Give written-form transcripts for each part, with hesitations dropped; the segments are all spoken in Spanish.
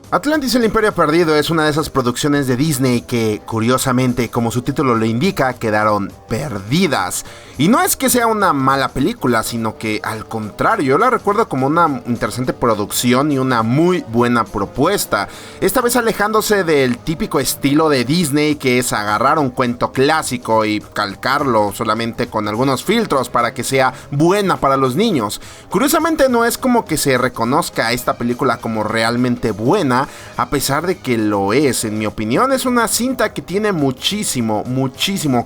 Atlantis, el Imperio Perdido es una de esas producciones de Disney que, curiosamente, como su título lo indica, quedaron perdidas. Y no es que sea una mala película, sino que al contrario, yo la recuerdo como una interesante producción y una muy buena propuesta. Esta vez alejándose del típico estilo de Disney, que es agarrar un cuento clásico y calcarlo solamente con algunos filtros para que sea buena para los niños. Curiosamente no es como que se reconozca a esta película como realmente buena, a pesar de que lo es. En mi opinión, es una cinta que tiene muchísimo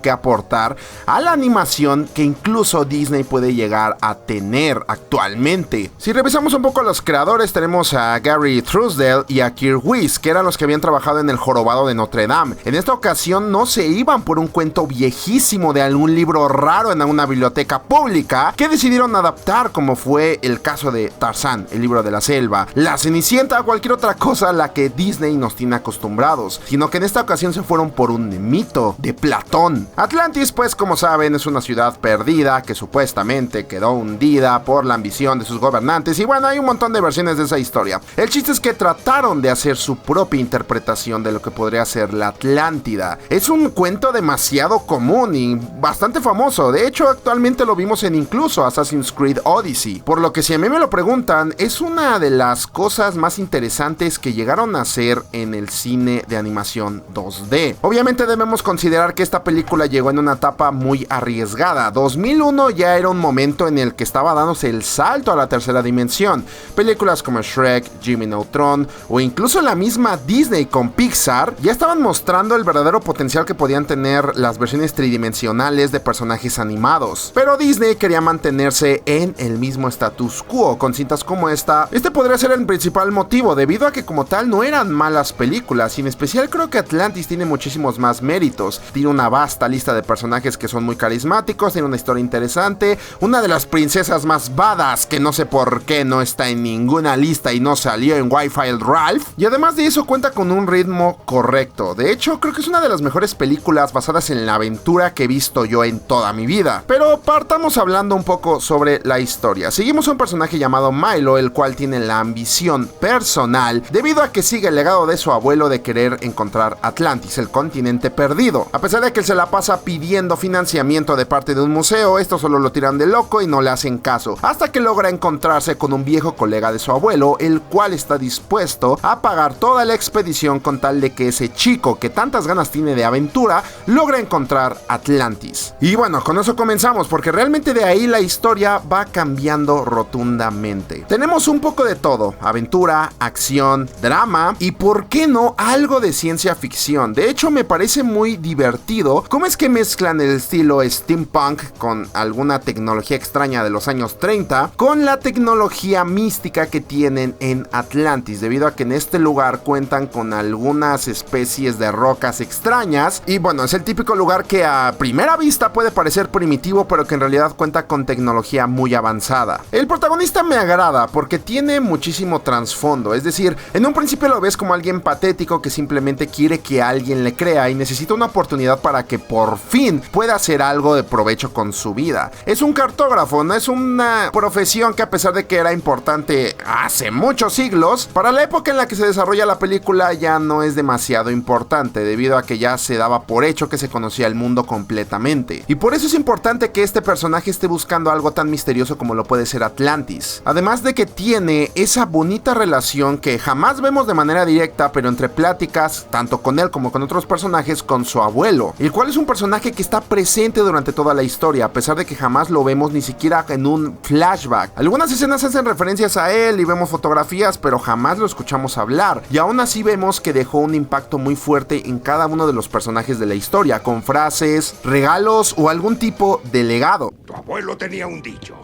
que aportar a la animación que incluso Disney puede llegar a tener actualmente. Si revisamos un poco a los creadores, tenemos a Gary Trousdale y a Kirk Wise, que eran los que habían trabajado en El Jorobado de Notre Dame. En esta ocasión no se iban por un cuento viejísimo de algún libro raro en una biblioteca pública que decidieron adaptar, como fue el caso de Tarzán, el libro de la selva, La Cenicienta o cualquier otra cosa a la que Disney nos tiene acostumbrados, sino que en esta ocasión se fueron por un mito de Platón. Atlantis, pues como saben, es una ciudad perdida que supuestamente quedó hundida por la ambición de sus gobernantes, y bueno, hay un montón de versiones de esa historia. El chiste es que trataron de hacer su propia interpretación de lo que podría ser la Atlántida. Es un cuento demasiado común y bastante famoso, de hecho actualmente lo vimos en incluso Assassin's Creed Odyssey, por lo que si a mí me lo preguntan, es una de las cosas más interesantes que llegaron a hacer en el cine de animación 2D. Obviamente debemos considerar que esta película llegó en una etapa muy arriesgada. 2001 ya era un momento en el que estaba dándose el salto a la tercera dimensión. Películas como Shrek, Jimmy Neutron o incluso la misma Disney con Pixar ya estaban mostrando el verdadero potencial que podían tener las versiones tridimensionales de personajes animados. Pero Disney quería mantenerse en el mismo status quo con cintas como esta. Este podría ser el principal motivo, debido a que como tal no eran malas películas, y en especial creo que Atlantis tiene muchísimos más méritos. Tiene una vasta lista de personajes que son muy carismáticos, tiene una historia interesante, una de las princesas más badass que no sé por qué no está en ninguna lista y no salió en Wi-Fi Ralph, y además de eso cuenta con un ritmo correcto. De hecho, creo que es una de las mejores películas basadas en la aventura que he visto yo en toda mi vida. Pero partamos hablando un poco sobre la historia. Seguimos a un personaje llamado Milo, el cual tiene la ambición personal debido a que sigue el legado de su abuelo de querer encontrar Atlantis, el continente perdido. A pesar de que él se la pasa pidiendo financiamiento de parte de un museo, estos solo lo tiran de loco y no le hacen caso, hasta que logra encontrarse con un viejo colega de su abuelo, el cual está dispuesto a pagar toda la expedición con tal de que ese chico que tantas ganas tiene de aventura logra encontrar Atlantis. Y bueno, con eso comenzamos, porque realmente de ahí la historia va cambiando rotundamente. Tenemos un poco de todo: aventura, acción, drama y por qué no algo de ciencia ficción. De hecho, me parece muy divertido cómo es que mezclan el estilo steampunk con alguna tecnología extraña de los años 30 con la tecnología mística que tienen en Atlantis, debido a que en este lugar cuentan con algunas especies de rocas extrañas. Y bueno, es el típico lugar que a primera vista puede parecer primitivo, pero que en realidad cuenta con tecnología muy avanzada. El protagonista me agrada porque tiene muchísimo trasfondo, es decir, en un principio lo ves como alguien patético que simplemente quiere que alguien le crea y necesita una oportunidad para que por fin pueda hacer algo de provecho con su vida. Es un cartógrafo, no es una profesión que, a pesar de que era importante hace muchos siglos, para la época en la que se desarrolla la película ya no es demasiado importante, debido a que ya se daba por hecho que se conocía el mundo completamente. Y por eso es importante que este personaje esté buscando algo tan misterioso como lo puede ser Atlantis. Además de que tiene esa bonita relación que jamás vemos de manera directa, pero entre pláticas, tanto con él como con otros personajes, con su abuelo, el cual es un personaje que está presente durante toda la historia, a pesar de que jamás lo vemos ni siquiera en un flashback. Algunas escenas hacen referencias a él y vemos fotografías, pero jamás lo escuchamos hablar, y aún así vemos que dejó un impacto muy fuerte en cada uno de los personajes de la historia, con frases, regalos o algún tipo de legado. Tu abuelo tenía un dicho: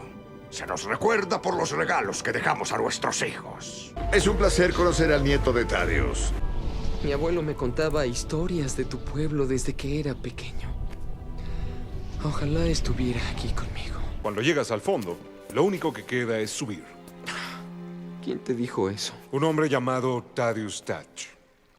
se nos recuerda por los regalos que dejamos a nuestros hijos. Es un placer conocer al nieto de Thaddeus. Mi abuelo me contaba historias de tu pueblo desde que era pequeño. Ojalá estuviera aquí conmigo. Cuando llegas al fondo, lo único que queda es subir. ¿Quién te dijo eso? Un hombre llamado Thaddeus Thatch.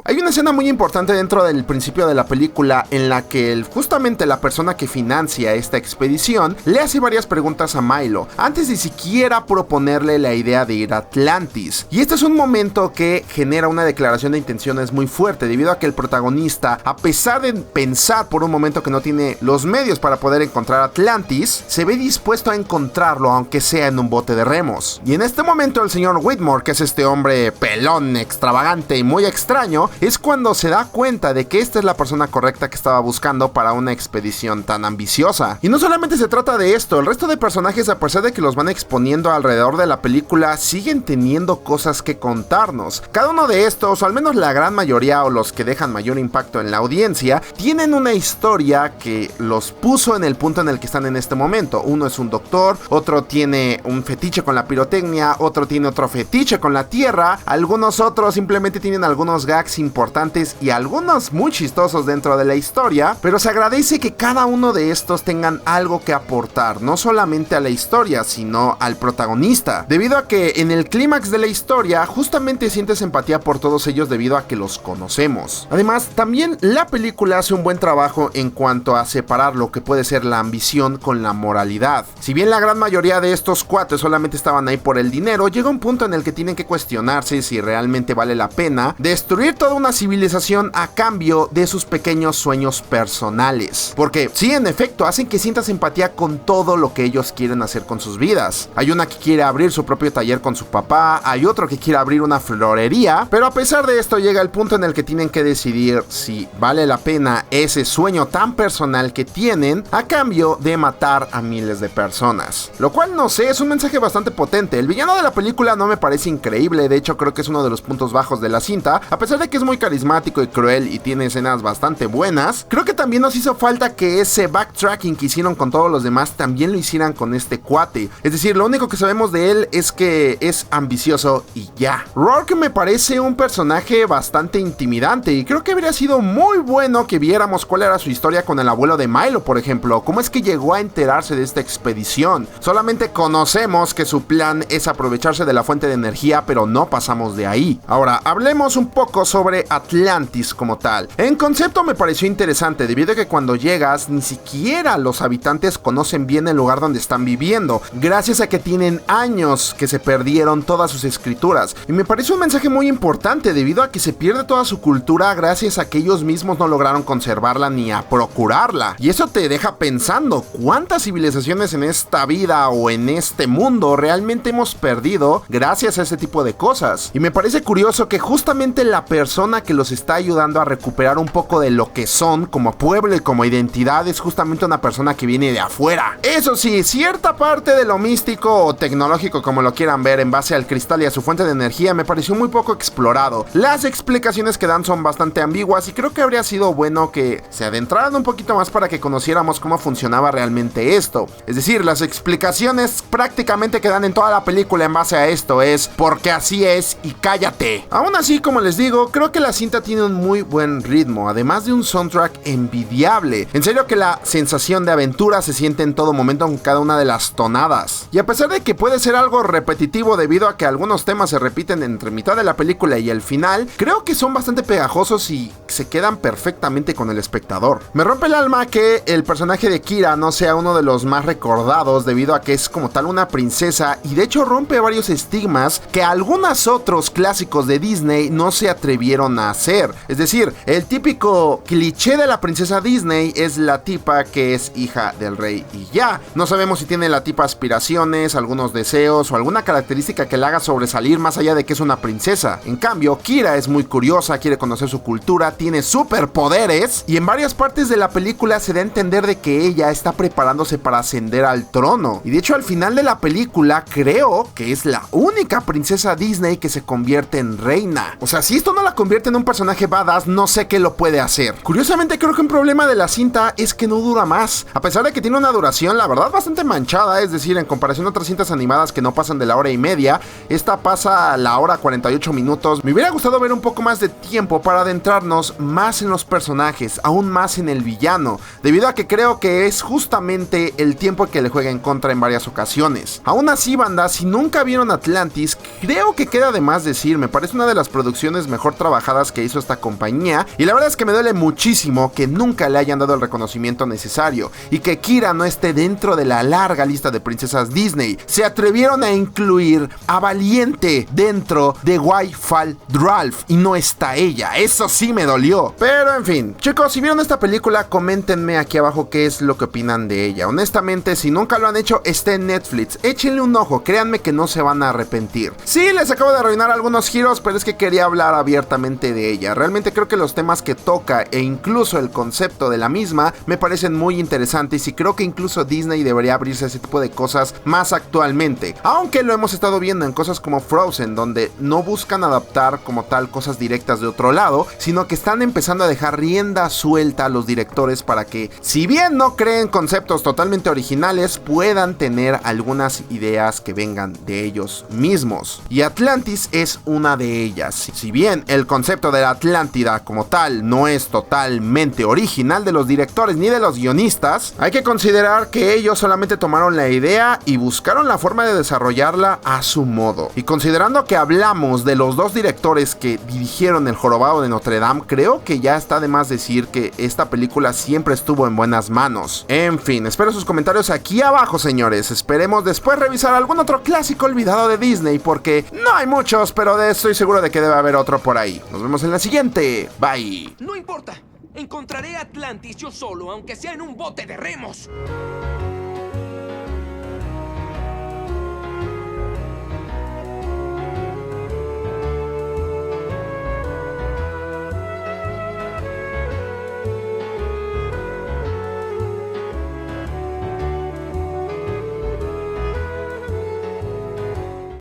Hay una escena muy importante dentro del principio de la película en la que justamente la persona que financia esta expedición le hace varias preguntas a Milo antes de siquiera proponerle la idea de ir a Atlantis. Y este es un momento que genera una declaración de intenciones muy fuerte, debido a que el protagonista, a pesar de pensar por un momento que no tiene los medios para poder encontrar Atlantis, se ve dispuesto a encontrarlo aunque sea en un bote de remos. Y en este momento el señor Whitmore, que es este hombre pelón, extravagante y muy extraño, es cuando se da cuenta de que esta es la persona correcta que estaba buscando para una expedición tan ambiciosa. Y no solamente se trata de esto, el resto de personajes, a pesar de que los van exponiendo alrededor de la película, siguen teniendo cosas que contarnos. Cada uno de estos, o al menos la gran mayoría, o los que dejan mayor impacto en la audiencia, tienen una historia que los puso en el punto en el que están en este momento. Uno es un doctor, otro tiene un fetiche con la pirotecnia, otro tiene otro fetiche con la tierra, algunos otros simplemente tienen algunos gags importantes y algunos muy chistosos dentro de la historia, pero se agradece que cada uno de estos tengan algo que aportar, no solamente a la historia, sino al protagonista, debido a que en el clímax de la historia justamente sientes empatía por todos ellos debido a que los conocemos. Además, también la película hace un buen trabajo en cuanto a separar lo que puede ser la ambición con la moralidad. Si bien la gran mayoría de estos cuates solamente estaban ahí por el dinero, llega un punto en el que tienen que cuestionarse si realmente vale la pena destruir toda una civilización a cambio de sus pequeños sueños personales. Porque sí, en efecto, hacen que sientas empatía con todo lo que ellos quieren hacer con sus vidas. Hay una que quiere abrir su propio taller con su papá, hay otro que quiere abrir una florería, pero a pesar de esto llega el punto en el que tienen que decidir si vale la pena ese sueño tan personal que tienen a cambio de matar a miles de personas. Lo cual, no sé, es un mensaje bastante potente. El villano de la película no me parece increíble, de hecho creo que es uno de los puntos bajos de la cinta, a pesar de que es muy carismático y cruel y tiene escenas bastante buenas. Creo que también nos hizo falta que ese backtracking que hicieron con todos los demás también lo hicieran con este cuate. Es decir, lo único que sabemos de él es que es ambicioso y ya. Rourke me parece un personaje bastante intimidante y creo que habría sido muy bueno que viéramos cuál era su historia con el abuelo de Milo, por ejemplo. ¿Cómo es que llegó a enterarse de esta expedición? Solamente conocemos que su plan es aprovecharse de la fuente de energía, pero no pasamos de ahí. Ahora, hablemos un poco sobre Atlantis como tal. En concepto me pareció interesante, debido a que cuando llegas, ni siquiera los habitantes conocen bien el lugar donde están viviendo, gracias a que tienen años que se perdieron todas sus escrituras. Y me parece un mensaje muy importante, debido a que se pierde toda su cultura gracias a que ellos mismos no lograron conservarla ni a procurarla. Y eso te deja pensando, ¿cuántas civilizaciones en esta vida o en este mundo realmente hemos perdido gracias a ese tipo de cosas? Y me parece curioso que justamente la persona que los está ayudando a recuperar un poco de lo que son como pueblo y como identidad es justamente una persona que viene de afuera. Eso sí, cierta parte de lo místico o tecnológico, como lo quieran ver, en base al cristal y a su fuente de energía, me pareció muy poco explorado. Las explicaciones que dan son bastante ambiguas y creo que habría sido bueno que se adentraran un poquito más para que conociéramos cómo funcionaba realmente esto. Es decir, las explicaciones prácticamente que dan en toda la película en base a esto es porque así es y cállate. Aún así, como les digo, creo que la cinta tiene un muy buen ritmo, además de un soundtrack envidiable. En serio que la sensación de aventura se siente en todo momento con cada una de las tonadas. Y a pesar de que puede ser algo repetitivo debido a que algunos temas se repiten entre mitad de la película y el final, creo que son bastante pegajosos y se quedan perfectamente con el espectador. Me rompe el alma que el personaje de Kira no sea uno de los más recordados debido a que es como tal una princesa y de hecho rompe varios estigmas que algunos otros clásicos de Disney no se atrevieron a hacer. Es decir, el típico cliché de la princesa Disney es la tipa que es hija del rey y ya. No sabemos si tiene la tipa aspiraciones, algunos deseos o alguna característica que la haga sobresalir más allá de que es una princesa. En cambio, Kira es muy curiosa, quiere conocer su cultura, tiene superpoderes y en varias partes de la película se da a entender de que ella está preparándose para ascender al trono. Y de hecho al final de la película creo que es la única princesa Disney que se convierte en reina. O sea, si esto no la convierte en un personaje badass, no sé qué lo puede hacer. Curiosamente creo que un problema de la cinta es que no dura más. A pesar de que tiene una duración, la verdad, bastante manchada, es decir, en comparación a otras cintas animadas que no pasan de la hora y media, esta pasa a la hora 48 minutos. Me hubiera gustado ver un poco más de tiempo para adentrarnos más en los personajes, aún más en el villano, debido a que creo que es justamente el tiempo que le juega en contra en varias ocasiones. Aún así, banda, si nunca vieron Atlantis, creo que queda de más decir, me parece una de las producciones mejor trabajadas trabajadas que hizo esta compañía, y la verdad es que me duele muchísimo que nunca le hayan dado el reconocimiento necesario y que Kira no esté dentro de la larga lista de princesas Disney. Se atrevieron a incluir a Valiente dentro de Why Fall Ralph y no está ella. Eso sí me dolió. Pero en fin, chicos, si vieron esta película, coméntenme aquí abajo qué es lo que opinan de ella. Honestamente, si nunca lo han hecho, está en Netflix. Échenle un ojo, créanme que no se van a arrepentir. Sí, les acabo de arruinar algunos giros, pero es que quería hablar abiertamente de ella. Realmente creo que los temas que toca e incluso el concepto de la misma me parecen muy interesantes y creo que incluso Disney debería abrirse a ese tipo de cosas más actualmente. Aunque lo hemos estado viendo en cosas como Frozen, donde no buscan adaptar como tal cosas directas de otro lado, sino que están empezando a dejar rienda suelta a los directores para que, si bien no creen conceptos totalmente originales, puedan tener algunas ideas que vengan de ellos mismos. Y Atlantis es una de ellas. Si bien el concepto de la Atlántida como tal no es totalmente original de los directores ni de los guionistas, hay que considerar que ellos solamente tomaron la idea y buscaron la forma de desarrollarla a su modo. Y considerando que hablamos de los dos directores que dirigieron El Jorobado de Notre Dame, creo que ya está de más decir que esta película siempre estuvo en buenas manos. En fin, espero sus comentarios aquí abajo, señores. Esperemos después revisar algún otro clásico olvidado de Disney, porque no hay muchos, pero estoy seguro de que debe haber otro por ahí. Nos vemos en la siguiente. Bye. No importa. Encontraré Atlantis yo solo, aunque sea en un bote de remos.